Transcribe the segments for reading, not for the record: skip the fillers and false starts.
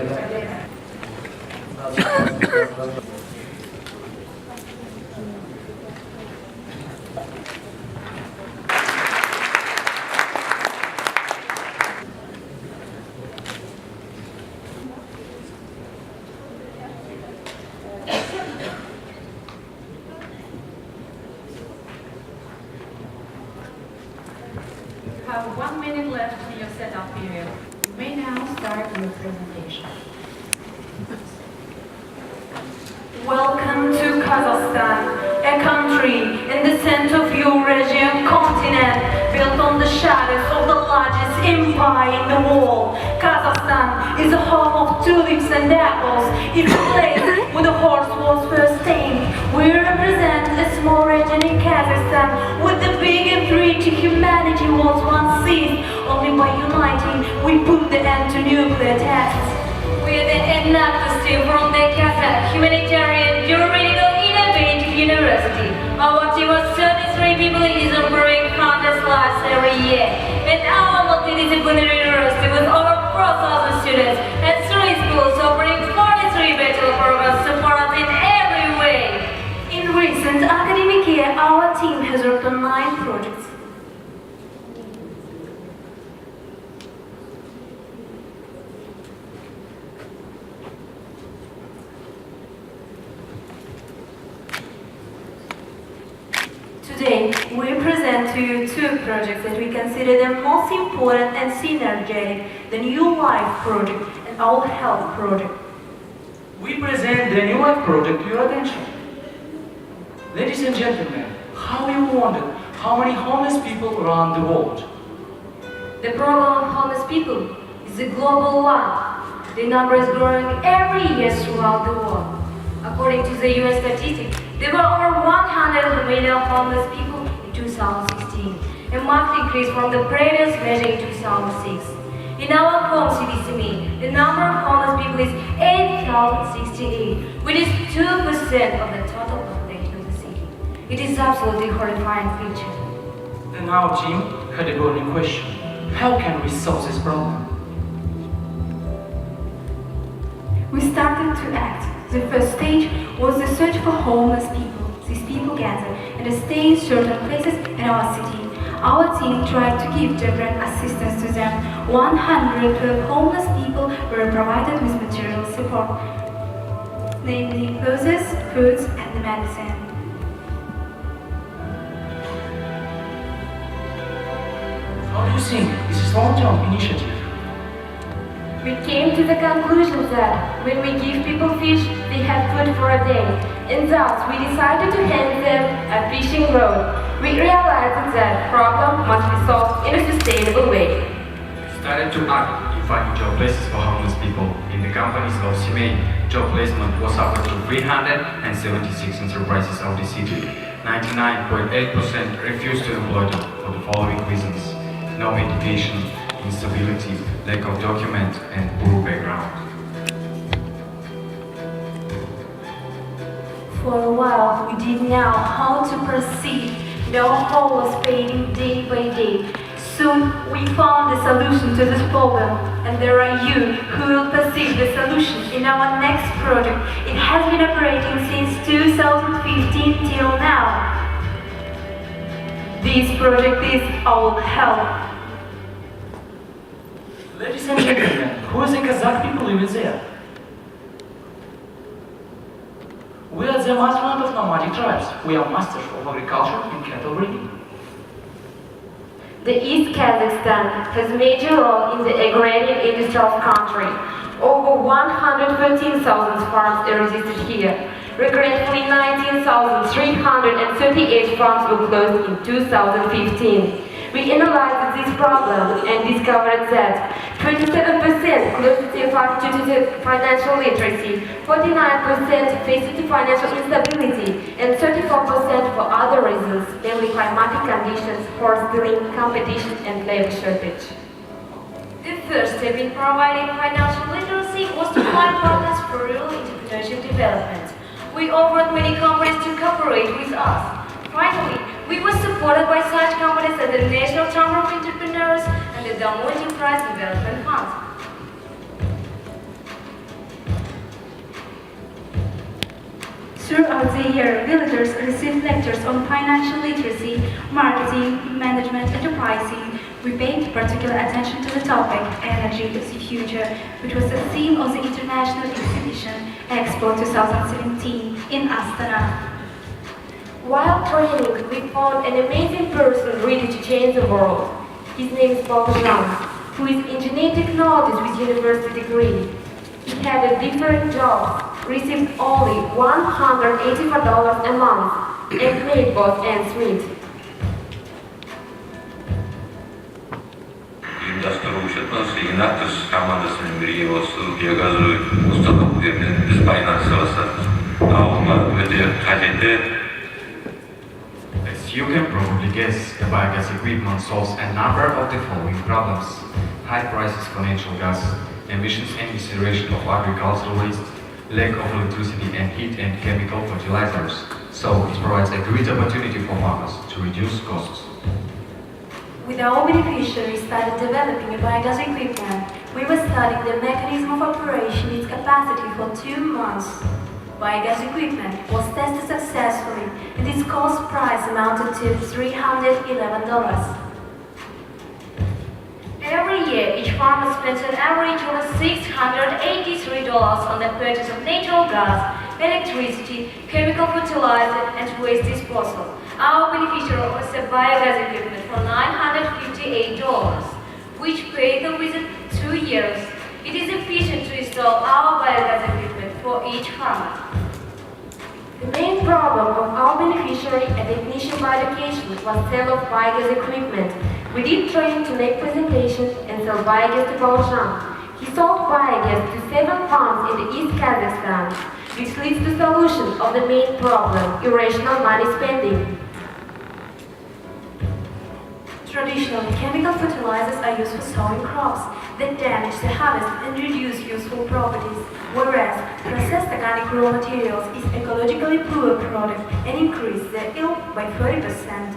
You have 1 minute left in your setup period. You may now start your presentation. Welcome to Kazakhstan, a country in the center of Eurasian continent, built on the shadows of the largest empire in the world. Kazakhstan is the home of tulips and apples. It's a place where the horse was first tamed. We represent a small region in Kazakhstan, where the big and threat to humanity was once seized. Only by uniting, we put the end to nuclear tests. We are the Enactus team from the Kazakh Humanitarian Juridical Innovative University. Our team of 33 people is offering countless classes every year. And our multidisciplinary university with over 4,000 students and 3 schools offering 43 bachelor programs supported in every way. In recent academic year, our team has worked on 9 projects. Today, we present to you 2 projects that we consider the most important and synergetic, the New Life project and Our Health project. We present the New Life project to your attention. Ladies and gentlemen, how you wonder how many homeless people around the world? The problem of homeless people is a global one. The number is growing every year throughout the world. According to the UN statistics, there were over 100 million homeless people in 2016, a marked increase from the previous measure in 2006. In our home city, Semey, the number of homeless people is 8,068, which is 2% of the total population of the city. It is absolutely horrifying picture. Then our team had a burning question. How can we solve this problem? We started to act. The first stage was the search for homeless people. These people gathered and stayed in certain places in our city. Our team tried to give different assistance to them. 112 homeless people were provided with material support, namely clothes, foods, and the medicine. How do you think this is long-term initiative? We came to the conclusion that when we give people fish, they have food for a day, and thus we decided to hand them a fishing rod. We realized that problem must be solved in a sustainable way. We started to act in finding job places for homeless people. In the companies of Semey, job placement was offered to 376 enterprises of the city. 99.8% refused to employ them for the following reasons: no education, instability, lack of document, and poor background. For a while, we didn't know how to proceed. The hole was fading day by day. Soon, we found the solution to this problem, and there are you who will perceive the solution in our next project. It has been operating since 2015 till now. This project is Our Health. Ladies and gentlemen, who is the Kazakh people living there? We are the motherland of nomadic tribes. We are masters of agriculture and cattle breeding. The East Kazakhstan has a major role in the agrarian industrial country. Over 113,000 farms are registered here. Regretfully, 19,338 farms were closed in 2015. We analyzed this problem and discovered that 27% close to financial literacy, 49% faced to financial instability, and 34% for other reasons, namely climatic conditions, horse dealing, competition, and labor shortage. The first step in providing financial literacy was to find partners for rural entrepreneurship development. We offered many companies to cooperate with us. Finally, we were supported by such companies as the National Chamber of Entrepreneurs and the Damu Enterprise Development Fund. Throughout the year, villagers received lectures on financial literacy, marketing, management, enterprising. We paid particular attention to the topic, Energy is the Future, which was the theme of the International Exhibition Expo 2017 in Astana. While training, we found an amazing person ready to change the world. His name is Projean, who is engineer technologist with university degree. He had a different job, received only $184 a month, and made both ends meet. Участники Enactus командасымен бірге осы QazGUIU установкаларымен біз байланыса бастадық. Олар өте қажетті. As you can probably guess, the biogas equipment solves a number of the following problems: high prices for natural gas, emissions and incineration of agricultural waste, lack of electricity and heat and chemical fertilizers. So it provides a great opportunity for farmers to reduce costs. With our beneficiaries started developing a biogas equipment, we were studying the mechanism of operation, its capacity for 2 months. Biogas equipment was tested successfully, and its cost price amounted to $311. Every year, each farmer spends an average of $683 on the purchase of natural gas, electricity, chemical fertilizer, and waste disposal. Our beneficiary offers a biogas equipment for $958, which paid within 2 years. It is efficient to install our biogas equipment for each farmer. The main problem of our beneficiary at Ignition Bioeducation was sale of biogas equipment. We did train to make presentations and sell biogas to Projean. He sold biogas to 7 farms in the East Kazakhstan, which leads to solution of the main problem, irrational money spending. Traditionally, chemical fertilizers are used for sowing crops that damage the harvest and reduce useful properties, whereas processed organic raw materials is ecologically poor product and increase the yield by 30%.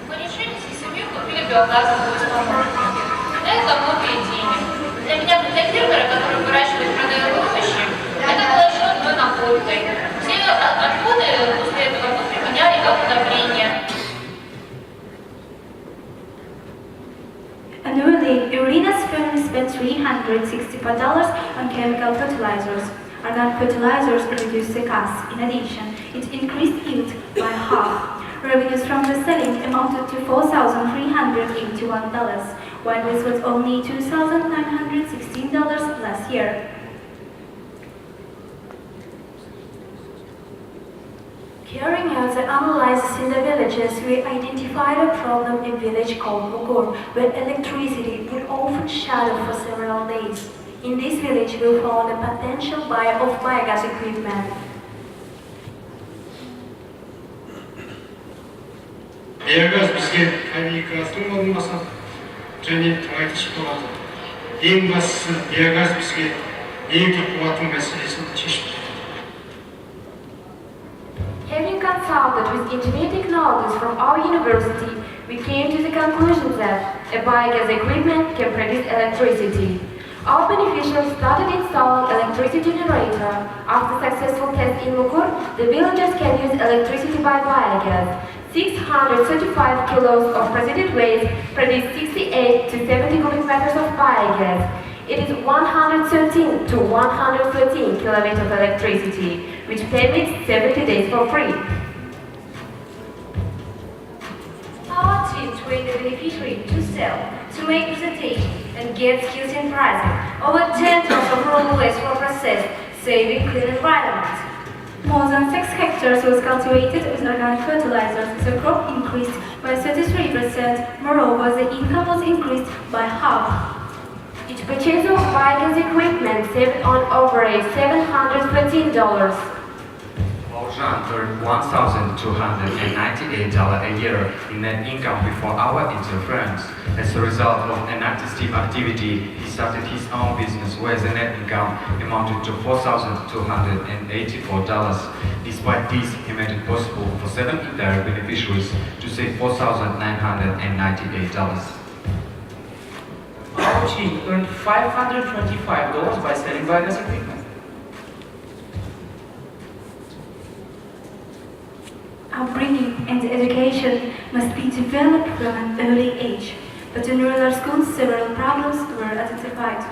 Мы решили с семьей купили биогазовую установку. Да, это копии денег. Для меня, как для фермера, который выращивает и продает овощи, это было еще одной находкой. Все отходы после этого мы применяли как удобрение. Annually, Irina's family spent $365 on chemical fertilizers. Organic fertilizers reduce the costs. In addition, it increased yield by half. Revenues from the selling amounted to $4,381, while this was only $2,916 last year. Carrying out the analysis in the villages, we identified a problem in a village called Bugur, where electricity would often shadow for several days. In this village, we found a potential buyer of biogas equipment. Биогаз бізге табиғи газдың болмаса және тыңайтқыш болады. Ең бастысы биогаз бізге электр қуатының мәселесін шешіп береді. Having consulted with engineer technologists from our university, we came to the conclusion that a biogas equipment can produce electricity. Our beneficiaries started installing electricity generator. After successful tests in Mugur, the villagers can use electricity by biogas. 635 kilos of residue waste produce 68 to 70 cubic meters of biogas. It is 113 to 113 kilowatts of electricity, which permits 70 days for free. Our team trained the beneficiary to sell, to make presentation, and get skills in pricing. Over 10 tons of raw waste were processed, saving clean environment. More than 6 hectares was cultivated with organic fertilizers. The crop increased by 33%. Moreover, the income was increased by half. Each purchase of biogas equipment saved on average $713. Projean earned $1,298 a year in net income before our interference. As a result of Enactus team activity, he started his own business where the net income amounted to $4,284. Despite this, he made it possible for 7 indirect beneficiaries to save $4,998. Our team earned $525 by selling biogas equipment. Upbringing and education must be developed from an early age, but in rural schools several problems were identified.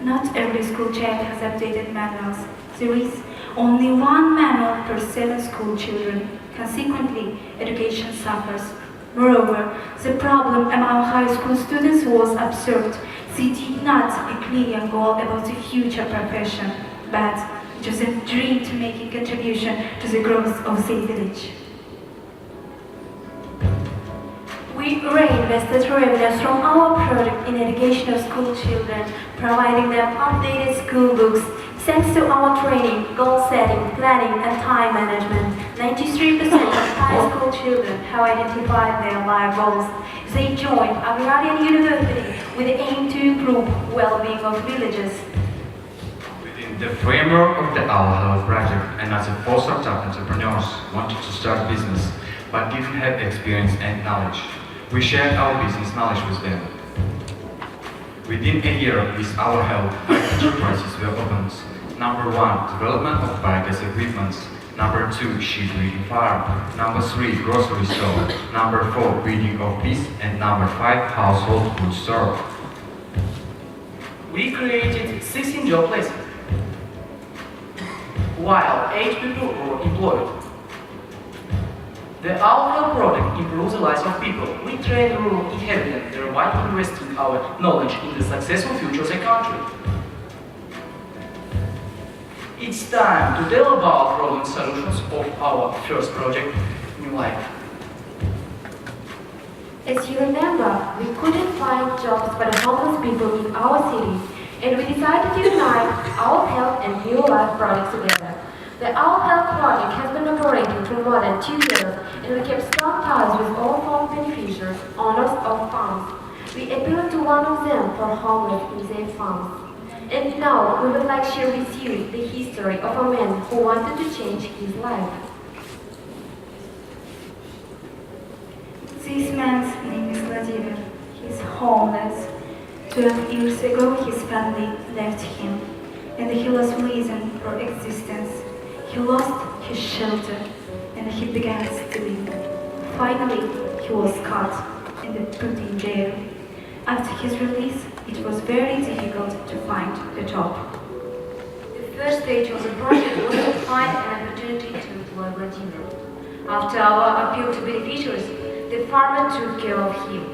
Not every school child has updated manuals. There is only one manual per 7 school children. Consequently, education suffers. Moreover, the problem among high school students was absurd. They did not have a clear goal about the future profession, but it was a dream to make a contribution to the growth of the village. We reinvested revenues from our project in education of school children, providing them updated school books. Thanks to our training, goal setting, planning and time management, 93% of high school children have identified their life goals. They joined agrarian university with the aim to improve well-being of villages. Within the framework of the Our Health project, and as a four startup entrepreneurs wanted to start business but didn't have experience and knowledge, we shared our business knowledge with them. Within a year with Our Health, enterprises were opened. Number 1, development of biogas equipment. Number 2, sheep breeding farm. Number 3, grocery store. Number 4, breeding of bees. And number 5, household food store. We created 16 job places, while 8 people were employed. The Our Health project improves the lives of people. We train rural inhabitants, thereby investing our knowledge in the successful future of the country. It's time to tell about problem solutions of our first project, New Life. As you remember, we couldn't find jobs for the homeless people in our city, and we decided to unite Our Health and New Life projects together. The Our Health project has been operating for more than 2 years, and we kept strong ties with all farm beneficiaries, owners of farms. We appealed to one of them for homeless in their farms. And now we would like to share with you the history of a man who wanted to change his life. This man's name is Vladimir. He's homeless. 12 years ago his family left him, and he lost reason for existence. He lost his shelter, and he began stealing. Finally, he was caught and put in jail. After his release, it was very difficult to find a job. The first stage of the project was to find an opportunity to employ Vladimir. After our appeal to beneficiaries, the farmer took care of him.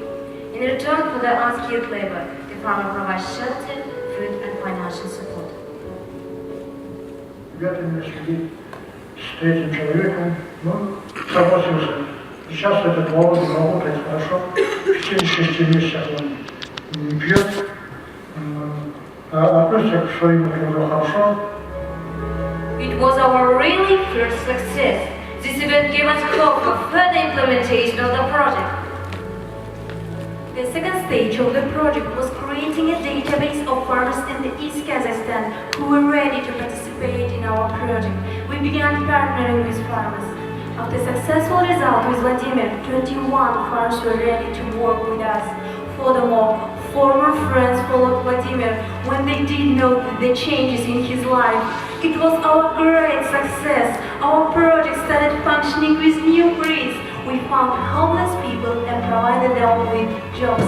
In return for the unskilled labor, the farmer provides shelter, food and financial support. Ребята меня следит с третьим человеком, согласился. Сейчас этот молодой работает хорошо, в течение 6 месяцев он не пьет, относится к своему труду хорошо. It was our really first success. This event gave us hope for further implementation of the project. The second stage of the project was creating a database of farmers in the East Kazakhstan who were ready to participate in our project. We began partnering with farmers. After successful result with Vladimir, 21 farmers were ready to work with us. Furthermore, former friends followed Vladimir when they did notice the changes in his life. It was our great success. Our project started functioning with new breeds. We found homeless people and provided them with jobs.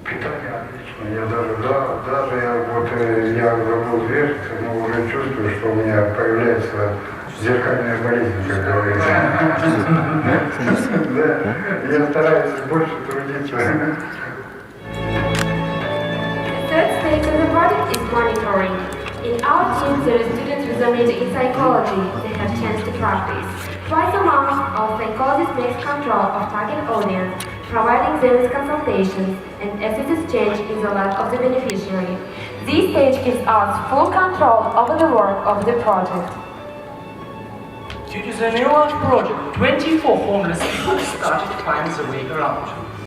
Питание отлично. Я забыл вверх, но уже чувствую, что у меня появляется зеркальная болезнь, как говорится. Да, я стараюсь больше трудиться. The third stage of the project is monitoring. In our team, there are students with a major in psychology. They have chance to practice. Twice a month, our psychologist makes control of target audience, providing them with consultations and assesses change in the life of the beneficiary. This stage gives us full control over the work of the project. Due to the New Life project, 24 homeless people started to find their way around.